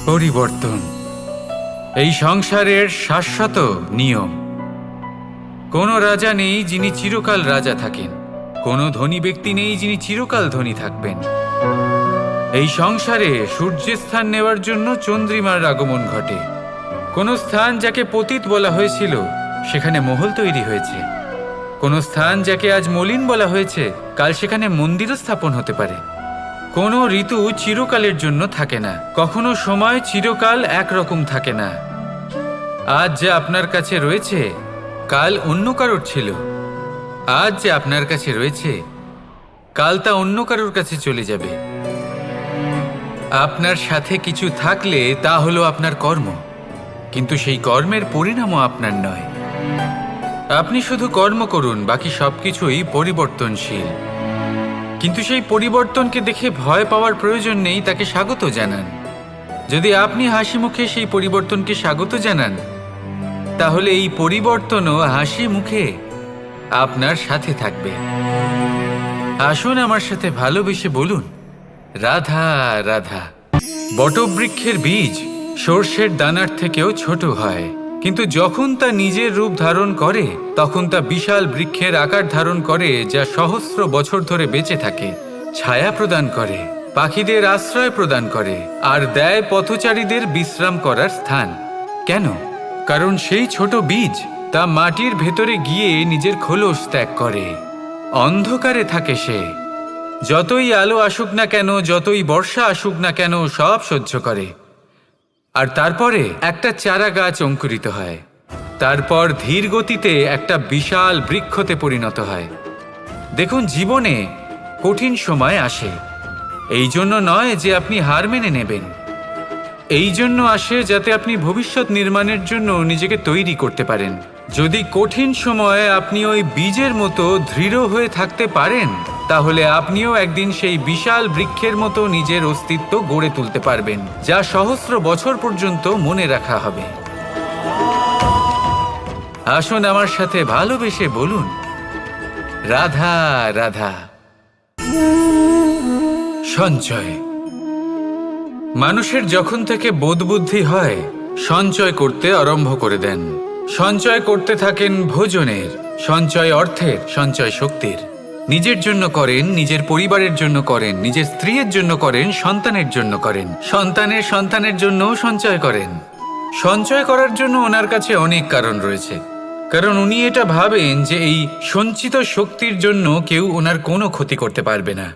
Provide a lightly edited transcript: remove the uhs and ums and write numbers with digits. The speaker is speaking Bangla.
পরিবর্তন এই সংসারের শাশ্বত নিয়ম। কোনো রাজা নেই যিনি চিরকাল রাজা থাকেন, কোনো ধনী ব্যক্তি নেই যিনি চিরকাল ধনী থাকবেন। এই সংসারে সূর্যের স্থান নেওয়ার জন্য চন্দ্রিমার আগমন ঘটে। কোনো স্থান যাকে পতিত বলা হয়েছিল সেখানে মহল তৈরি হয়েছে। কোনো স্থান যাকে আজ মলিন বলা হয়েছে কাল সেখানে মন্দিরও স্থাপন হতে পারে। কোনো ঋতু চিরকালের জন্য থাকে না, কখনো সময় চিরকাল একরকম থাকে না। আজ যে আপনার কাছে রয়েছে কাল অন্য কারোর ছিল, আজ যে আপনার কাছে রয়েছে কাল তা অন্য কারোর কাছে চলে যাবে। আপনার সাথে কিছু থাকলে তা হলো আপনার কর্ম, কিন্তু সেই কর্মের পরিণামও আপনার নয়। আপনি শুধু কর্ম করুন, বাকি সবকিছুই পরিবর্তনশীল। কিন্তু সেই পরিবর্তনকে দেখে ভয় পাওয়ার প্রয়োজন নেই, তাকে স্বাগত জানান। যদি আপনি হাসি মুখে সেই পরিবর্তনকে স্বাগত জানান, তাহলে এই পরিবর্তনও হাসি মুখে আপনার সাথে থাকবে। আসুন আমার সাথে ভালোবেসে বলুন, রাধা রাধা। বটবৃক্ষের বীজ সর্ষের দানার থেকেও ছোট হয়, কিন্তু যখন তা নিজের রূপ ধারণ করে তখন তা বিশাল বৃক্ষের আকার ধারণ করে, যা সহস্র বছর ধরে বেঁচে থাকে, ছায়া প্রদান করে, পাখিদের আশ্রয় প্রদান করে, আর দেয় পথচারীদের বিশ্রাম করার স্থান। কেন? কারণ সেই ছোট বীজ তা মাটির ভেতরে গিয়ে নিজের খোলস ত্যাগ করে। অন্ধকারে থাকে সে, যতই আলো আসুক না কেন, যতই বর্ষা আসুক না কেন, সব সহ্য করে। আর তারপরে একটা চারা গাছ অঙ্কুরিত হয়, তারপর ধীর গতিতে একটা বিশাল বৃক্ষতে পরিণত হয়। দেখুন, জীবনে কঠিন সময় আসে, এই জন্য নয় যে আপনি হার মেনে নেবেন, এই জন্য আসে যাতে আপনি ভবিষ্যৎ নির্মাণের জন্য নিজেকে তৈরি করতে পারেন। যদি কঠিন সময়ে আপনি ওই বীজের মতো দৃঢ় হয়ে থাকতে পারেন, তাহলে আপনিও একদিন সেই বিশাল বৃক্ষের মতো নিজের অস্তিত্ব গড়ে তুলতে পারবেন, যা সহস্র বছর পর্যন্ত মনে রাখা হবে। আসুন আমার সাথে ভালোবেসে বলুন, রাধা রাধা। সঞ্চয়। মানুষের যখন থেকে বোধবুদ্ধি হয় সঞ্চয় করতে আরম্ভ করে দেন। সঞ্চয় করতে থাকেন ভোজনের, সঞ্চয় অর্থের, সঞ্চয় শক্তির। নিজের জন্য করেন, নিজের পরিবারের জন্য করেন, নিজের স্ত্রীর জন্য করেন, সন্তানের জন্য করেন, সন্তানের সন্তানের জন্যও সঞ্চয় করেন। সঞ্চয় করার জন্য ওনার কাছে অনেক কারণ রয়েছে, কারণ উনি এটা ভাবেন যে এই সঞ্চিত শক্তির জন্য কেউ ওনার কোনো ক্ষতি করতে পারবে না।